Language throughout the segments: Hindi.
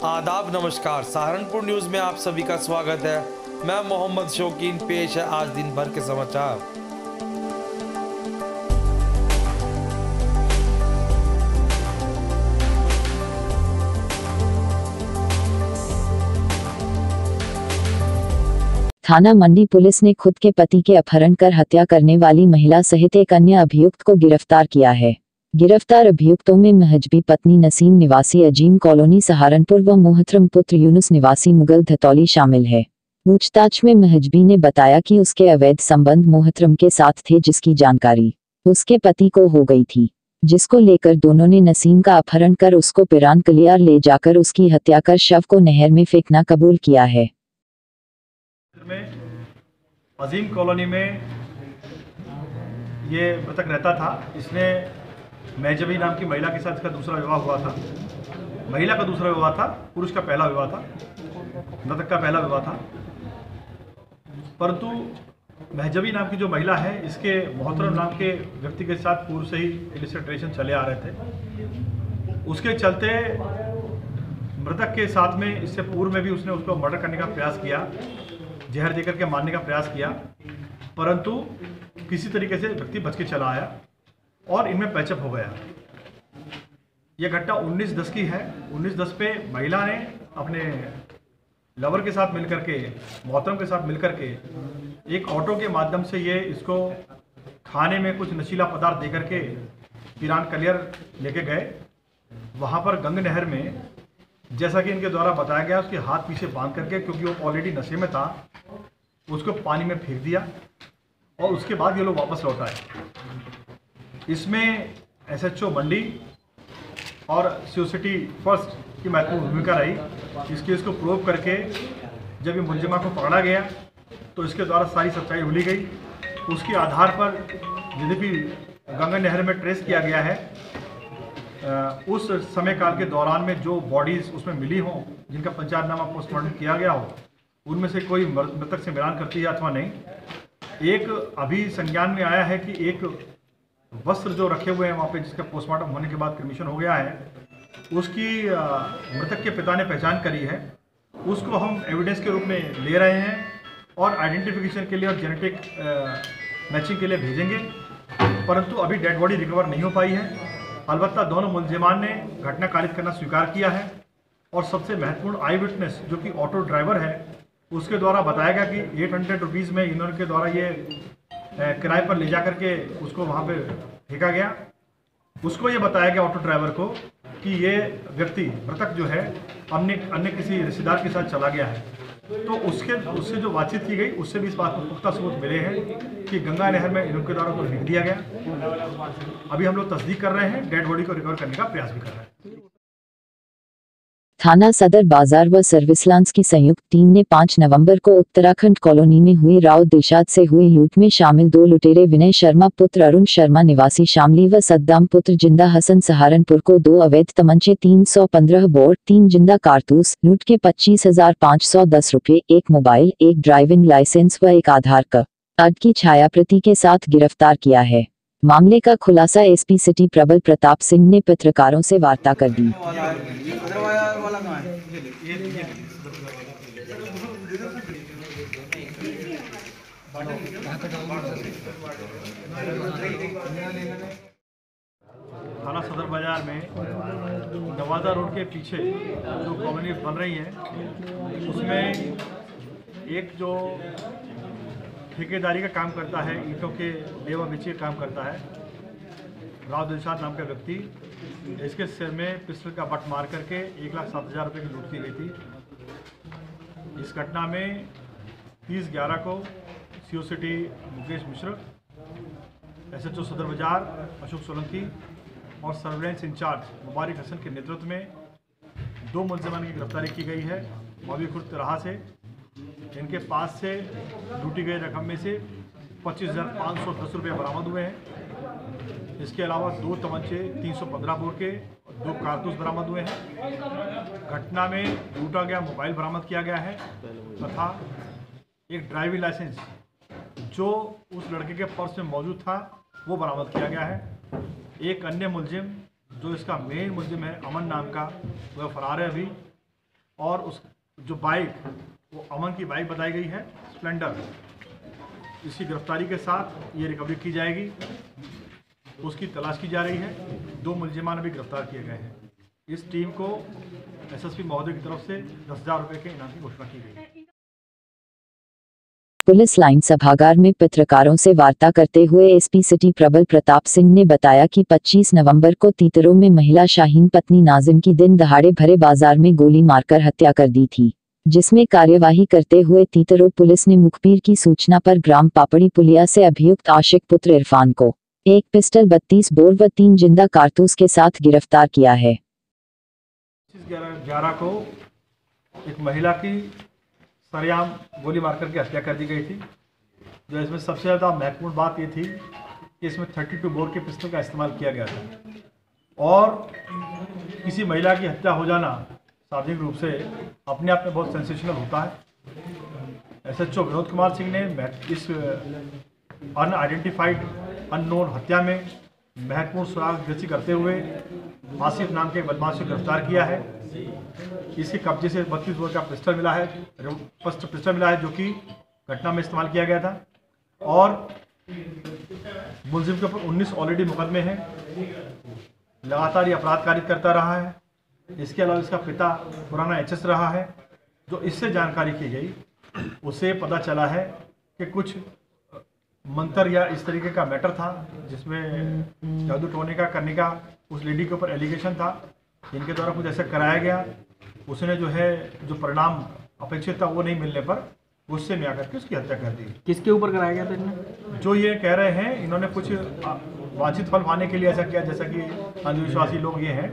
आदाब नमस्कार। सहारनपुर न्यूज़ में आप सभी का स्वागत है। मैं मोहम्मद शौकीन। पेश है आज दिन भर के समाचार। थाना मंडी पुलिस ने खुद के पति के अपहरण कर हत्या करने वाली महिला सहित एक अन्य अभियुक्त को गिरफ्तार किया है। गिरफ्तार अभियुक्तों में महजबी पत्नी नसीम निवासी अजीम कॉलोनी सहारनपुर व मोहतरम पुत्र यूनुस निवासी मुगल धतौली शामिल है। पूछताछ में महजबी ने बताया कि उसके अवैध संबंध मोहतरम के साथ थे, जिसकी जानकारी उसके पति को हो गई थी, जिसको लेकर दोनों ने नसीम का अपहरण कर उसको पिरान कलियार ले जाकर उसकी हत्या कर शव को नहर में फेंकना कबूल किया है। अजीम कॉलोनी में ये मृतक रहता था। इसने महजबी नाम की महिला के साथ इसका दूसरा विवाह हुआ था। महिला का दूसरा विवाह था, पुरुष का पहला विवाह था, मृतक का पहला विवाह था। परंतु महजबी नाम की जो महिला है, इसके मोहतरम नाम के व्यक्ति के साथ पूर्व से ही इलिसिट रिलेशन चले आ रहे थे। उसके चलते मृतक के साथ में इससे पूर्व में भी उसने उसको मर्डर करने का प्रयास किया, जहर देकर के मारने का प्रयास किया, परंतु किसी तरीके से व्यक्ति बच के चला आया और इनमें पैचअप हो गया। यह घटना 19/10 की है। 19/10 पे महिला ने अपने लवर के साथ मिलकर के, मोहतरम के साथ मिलकर के एक ऑटो के माध्यम से ये इसको खाने में कुछ नशीला पदार्थ देकर के पिरान कलियर लेके गए। वहाँ पर गंग नहर में, जैसा कि इनके द्वारा बताया गया, उसके हाथ पीछे बांध करके, क्योंकि वो ऑलरेडी नशे में था, उसको पानी में फेंक दिया और उसके बाद ये लोग वापस लौट आए। इसमें SHO मंडी और सिटी फर्स्ट की महत्वपूर्ण भूमिका रही। इस केस को प्रूव करके जब ये मुलजिमा को पकड़ा गया तो इसके द्वारा सारी सच्चाई उगली गई। उसके आधार पर यद्यपि गंगा नहर में ट्रेस किया गया है, उस समय काल के दौरान में जो बॉडीज़ उसमें मिली हों, जिनका पंचायतनामा पोस्टमार्टम किया गया हो, उनमें से कोई मृतक से मिलान करती है अथवा नहीं। एक अभी संज्ञान में आया है कि एक वस्त्र जो रखे हुए हैं वहाँ पे, जिसका पोस्टमार्टम होने के बाद क्रिमिशन हो गया है, उसकी मृतक के पिता ने पहचान करी है। उसको हम एविडेंस के रूप में ले रहे हैं और आइडेंटिफिकेशन के लिए और जेनेटिक मैचिंग के लिए भेजेंगे, परंतु अभी डेड बॉडी रिकवर नहीं हो पाई है। अलबत्ता दोनों मुलजिमान ने घटना कारित करना स्वीकार किया है और सबसे महत्वपूर्ण आई विटनेस जो कि ऑटो ड्राइवर है, उसके द्वारा बताया गया कि 800 रुपीज़ में इन्होंने के द्वारा ये किराए पर ले जा करके उसको वहाँ पे फेंका गया। उसको ये बताया गया ऑटो ड्राइवर को कि ये व्यक्ति मृतक जो है अन्य किसी रिश्तेदार के साथ चला गया है। तो उससे जो बातचीत की गई, उससे भी इस बात को पुख्ता सबूत मिले हैं कि गंगा नहर में इनके द्वारा उसको फेंक दिया गया। अभी हम लोग तस्दीक कर रहे हैं, डेड बॉडी को रिकवर करने का प्रयास भी कर रहे हैं। थाना सदर बाजार व सर्विस लांस की संयुक्त टीम ने 5 नवंबर को उत्तराखंड कॉलोनी में हुई राव दिलशाद से हुई लूट में शामिल 2 लुटेरे विनय शर्मा पुत्र अरुण शर्मा निवासी शामली व सद्दाम पुत्र जिंदा हसन सहारनपुर को 2 अवैध तमंचे, 315 बोर, 3 जिंदा कारतूस, लूट के 25,510 रुपये, 1 मोबाइल, 1 ड्राइविंग लाइसेंस व 1 आधार कार्ड की छायाप्रति के साथ गिरफ्तार किया है। मामले का खुलासा SP सिटी प्रबल प्रताप सिंह ने पत्रकारों से वार्ता कर दी। थाना सदर बाजार में नवादा रोड के पीछे जो कॉलोनी बन रही है, उसमें एक जो ठेकेदारी का काम करता है, ईंटों के लेवा बेची का काम करता है, राव दिलशाद नाम का व्यक्ति, इसके सिर में पिस्टल का बट मार करके 1,07,000 रुपये की लूट की गई थी। इस घटना में 30/11 को CO सिटी मुकेश मिश्र, SHO सदर बाजार अशोक सोलंकी और सर्वेलेंस इंचार्ज मुबारक हसन के नेतृत्व में 2 मुलजिमान की गिरफ्तारी की गई है। मौवी खुर्द तिराहा से इनके पास से लूटी गई रकम में से 25,510 रुपये बरामद हुए हैं। इसके अलावा 2 तमंचे, 315 बोर के, 2 कारतूस बरामद हुए हैं। घटना में लूटा गया मोबाइल बरामद किया गया है तथा एक ड्राइविंग लाइसेंस जो उस लड़के के पर्स में मौजूद था वो बरामद किया गया है। एक अन्य मुलजिम जो इसका मेन मुलजिम है, अमन नाम का, वह फरार है अभी। और उस जो बाइक वो अमन की बाइक बताई गई है, स्प्लेंडर। इसकी गिरफ्तारी के साथ ये रिकवरी की जाएगी, उसकी तलाश की जा रही है। 2 मुलजिमान अभी गिरफ्तार किए गए हैं। इस टीम को एसएसपी महोदय की तरफ से 10,000 रुपये के इनाम की घोषणा की गई। पुलिस लाइन सभागार में पत्रकारों से वार्ता करते हुए एसपी सिटी प्रबल प्रताप सिंह ने बताया कि 25 नवंबर को तीतरो में महिला शाहीन पत्नी नाजिम की दिन दहाड़े भरे बाजार में गोली मारकर हत्या कर दी थी, जिसमें कार्यवाही करते हुए तीतरो पुलिस ने मुखबिर की सूचना पर ग्राम पापड़ी पुलिया से अभियुक्त आशिक पुत्र इरफान को एक पिस्टल, 32 बोर व 3 जिंदा कारतूस के साथ गिरफ्तार किया है। 11 को एक महिला की सरेआम गोली मारकर के हत्या कर दी गई थी। जो इसमें सबसे ज़्यादा महत्वपूर्ण बात ये थी कि इसमें 32 बोर के पिस्टल का इस्तेमाल किया गया था। और किसी महिला की हत्या हो जाना सार्वजनिक रूप से अपने आप में बहुत सेंसेशनल होता है। एसएचओ विनोद कुमार सिंह ने इस अनआइडेंटिफाइड अननोन हत्या में महत्वपूर्ण सुराग दृष्टि करते हुए आसिफ नाम के बदमाश को गिरफ्तार किया है। इसके कब्जे से 32 बोर का पिस्टल मिला है, जो कि घटना में इस्तेमाल किया गया था। और मुलजिम के ऊपर 19 ऑलरेडी मुकदमे हैं। लगातार ये अपराध कारित करता रहा है। इसके अलावा इसका पिता पुराना एचएस रहा है। जो इससे जानकारी की गई उससे पता चला है कि कुछ मंत्र या इस तरीके का मैटर था जिसमें जादू टोने का करने का उस लेडी के ऊपर एलिगेशन था। इनके द्वारा कुछ ऐसा कराया गया, उसने जो परिणाम अपेक्षित था वो नहीं मिलने पर गुस्से में आकर के उसकी हत्या कर दी। किसके ऊपर कराया गया था इन्होंने? जो ये कह रहे हैं इन्होंने कुछ वांछित फल पाने के लिए ऐसा किया, जैसा कि अंधविश्वासी लोग ये हैं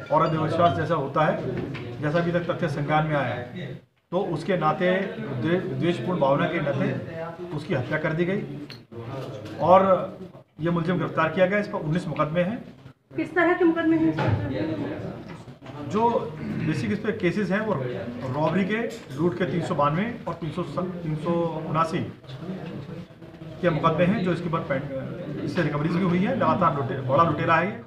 और अंधविश्वास जैसा होता है, जैसा अभी तक तथ्य संज्ञान में आया है, तो उसके नाते द्वेषपूर्ण भावना के नाते उसकी हत्या कर दी गई और ये मुलजिम गिरफ्तार किया गया। इस पर 19 मुकदमे हैं। किस तरह के मुकदमे हैं? जो बेसिक इस पे केसेस हैं वो रॉबरी के, लूट के 392 और 379 के मुकदमे हैं जो इसके ऊपर इससे रिकवरीज भी हुई है। लगातार बड़ा लुटेरा है ये।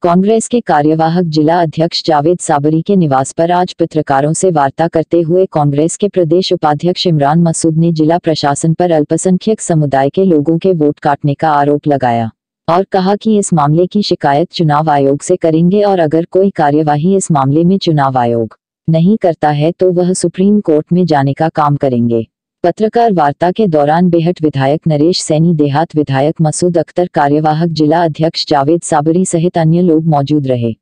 कांग्रेस के कार्यवाहक जिला अध्यक्ष जावेद साबरी के निवास पर आज पत्रकारों से वार्ता करते हुए कांग्रेस के प्रदेश उपाध्यक्ष इमरान मसूद ने जिला प्रशासन पर अल्पसंख्यक समुदाय के लोगों के वोट काटने का आरोप लगाया और कहा कि इस मामले की शिकायत चुनाव आयोग से करेंगे और अगर कोई कार्यवाही इस मामले में चुनाव आयोग नहीं करता है तो वह सुप्रीम कोर्ट में जाने का काम करेंगे। पत्रकार वार्ता के दौरान बेहट विधायक नरेश सैनी, देहात विधायक मसूद अख्तर, कार्यवाहक जिला अध्यक्ष जावेद साबरी सहित अन्य लोग मौजूद रहे।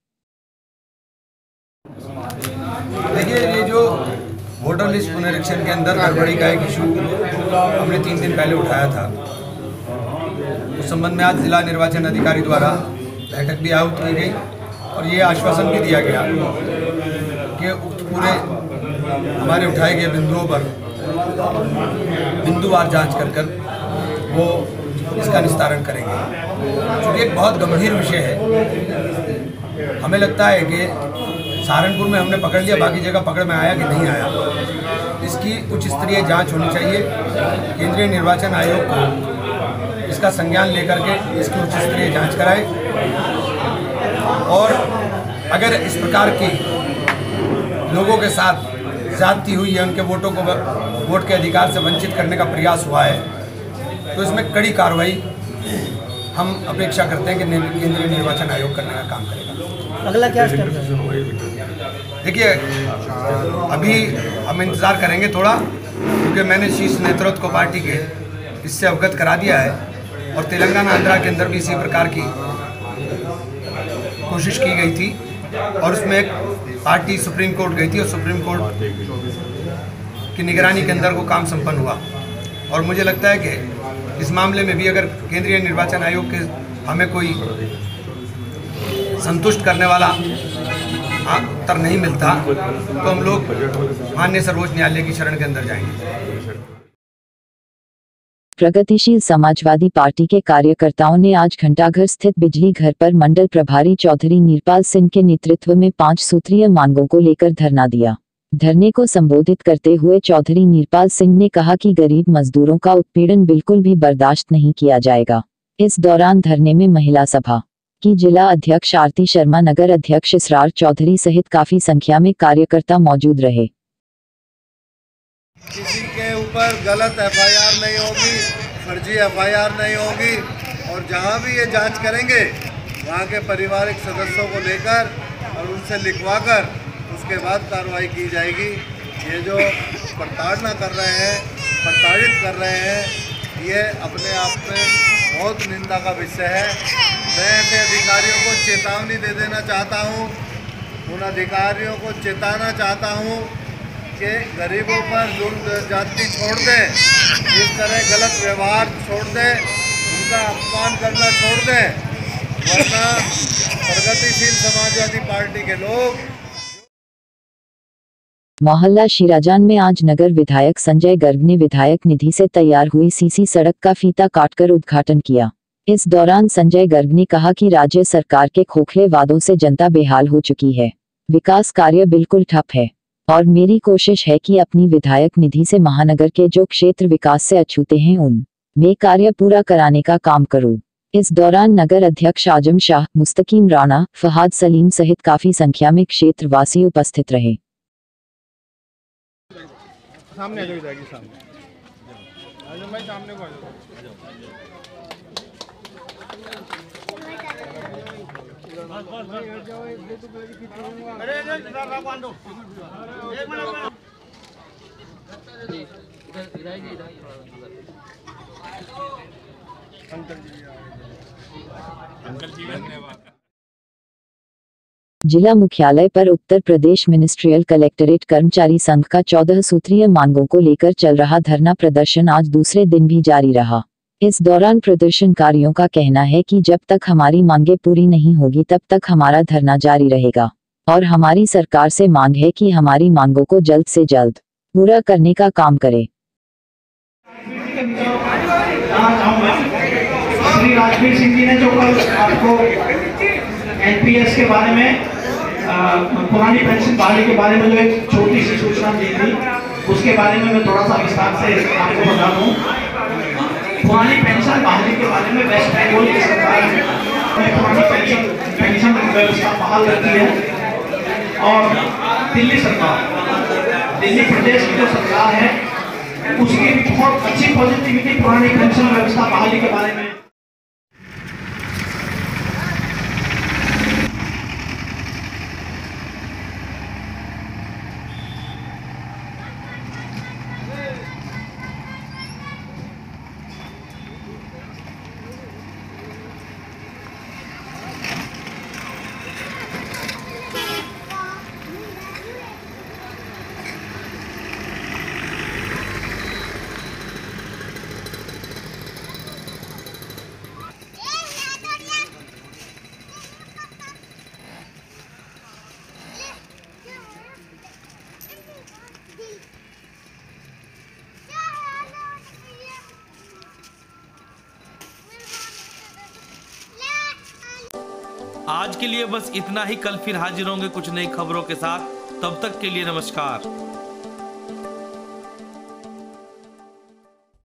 देखिए, ये जो वोटर लिस्ट पुनरीक्षण के अंदर गड़बड़ी का एक इशू हमने 3 दिन पहले उठाया था, उस संबंध में आज जिला निर्वाचन अधिकारी द्वारा बैठक भी आहुत की गई और ये आश्वासन भी दिया गया कि उक्त पूरे हमारे उठाए गए बिंदुओं पर बिंदुवार जांच कर वो इसका निस्तारण करेंगे। क्योंकि एक बहुत गंभीर विषय है। हमें लगता है कि सहारनपुर में हमने पकड़ लिया, बाकी जगह पकड़ में आया कि नहीं आया, इसकी उच्च स्तरीय जांच होनी चाहिए। केंद्रीय निर्वाचन आयोग को इसका संज्ञान लेकर के इसकी उच्च स्तरीय जांच कराए और अगर इस प्रकार की लोगों के साथ ज्यादती हुई है, उनके वोटों को वोट के अधिकार से वंचित करने का प्रयास हुआ है, तो इसमें कड़ी कार्रवाई हम अपेक्षा करते हैं कि केंद्रीय निर्वाचन आयोग करने का काम करेगा। अगला क्या स्टेप है? देखिए, अभी हम इंतज़ार करेंगे थोड़ा, क्योंकि मैंने शीर्ष नेतृत्व को पार्टी के इससे अवगत करा दिया है और तेलंगाना आंध्रा के अंदर भी इसी प्रकार की कोशिश की गई थी और उसमें एक पार्टी सुप्रीम कोर्ट गई थी और सुप्रीम कोर्ट की निगरानी के अंदर वो काम संपन्न हुआ। और मुझे लगता है कि इस मामले में भी अगर केंद्रीय निर्वाचन आयोग के हमें कोई संतुष्ट करने वाला उत्तर नहीं मिलता तो हम लोग माननीय सर्वोच्च न्यायालय की शरण के अंदर जाएंगे। प्रगतिशील समाजवादी पार्टी के कार्यकर्ताओं ने आज घंटाघर स्थित बिजली घर पर मंडल प्रभारी चौधरी नीरपाल सिंह के नेतृत्व में 5 सूत्रीय मांगों को लेकर धरना दिया। धरने को संबोधित करते हुए चौधरी नीरपाल सिंह ने कहा कि गरीब मजदूरों का उत्पीड़न बिल्कुल भी बर्दाश्त नहीं किया जाएगा। इस दौरान धरने में महिला सभा की जिला अध्यक्ष आरती शर्मा, नगर अध्यक्ष इसरार चौधरी सहित काफी संख्या में कार्यकर्ता मौजूद रहे। किसी के ऊपर गलत एफआईआर नहीं होगी, फर्जी एफआईआर नहीं होगी, और जहां भी ये जांच करेंगे वहां के पारिवारिक सदस्यों को लेकर और उनसे लिखवाकर उसके बाद कार्रवाई की जाएगी। ये जो प्रताड़ना कर रहे हैं, प्रताड़ित कर रहे हैं, ये अपने आप में बहुत निंदा का विषय है। मैं ऐसे अधिकारियों को चेतावनी दे देना चाहता हूँ, उन अधिकारियों को चेताना चाहता हूँ कि गरीबों पर जुल्म ज्यादती छोड़ दें, इस तरह गलत व्यवहार छोड़ दें, उनका अपमान करना छोड़ दें, वरना प्रगतिशील समाजवादी पार्टी के लोग। मोहल्ला शिराजान में आज नगर विधायक संजय गर्ग ने विधायक निधि से तैयार हुई सीसी सड़क का फीता काटकर उद्घाटन किया। इस दौरान संजय गर्ग ने कहा कि राज्य सरकार के खोखले वादों से जनता बेहाल हो चुकी है, विकास कार्य बिल्कुल ठप है और मेरी कोशिश है कि अपनी विधायक निधि से महानगर के जो क्षेत्र विकास से अछूते हैं उन में कार्य पूरा कराने का काम करूं। इस दौरान नगर अध्यक्ष आजम शाह, मुस्तकीम राणा, फहाद सलीम सहित काफी संख्या में क्षेत्रवासी उपस्थित रहे। सामने आ जाएगी, सामने आजम भाई, सामने को आ जिला मुख्यालय पर उत्तर प्रदेश मिनिस्ट्रियल कलेक्टरेट कर्मचारी संघ का 14 सूत्रीय मांगों को लेकर चल रहा धरना प्रदर्शन आज दूसरे दिन भी जारी रहा। इस दौरान प्रदर्शनकारियों का कहना है कि जब तक हमारी मांगें पूरी नहीं होगी तब तक हमारा धरना जारी रहेगा और हमारी सरकार से मांग है कि हमारी मांगों को जल्द से जल्द पूरा करने का काम करे। राजवीर सिंह जी ने जो कल आपको एनपीएस के बारे में, पुरानी पेंशन बहाली के बारे में जो एक छोटी सी सूचना दी थी, उसके बारे में मैं थोड़ा सा विस्तार से आपको बता दूं। पुरानी पेंशन बहाली के बारे में वेस्ट बंगाल की सरकार ने पुरानी पेंशन व्यवस्था बहाल रखी है और दिल्ली सरकार, दिल्ली प्रदेश की जो सरकार है उसकी बहुत अच्छी पॉजिटिविटी पुरानी पेंशन व्यवस्था बहाली के बारे में। आज के लिए बस इतना ही। कल फिर हाजिर होंगे कुछ नई खबरों के साथ। तब तक के लिए नमस्कार।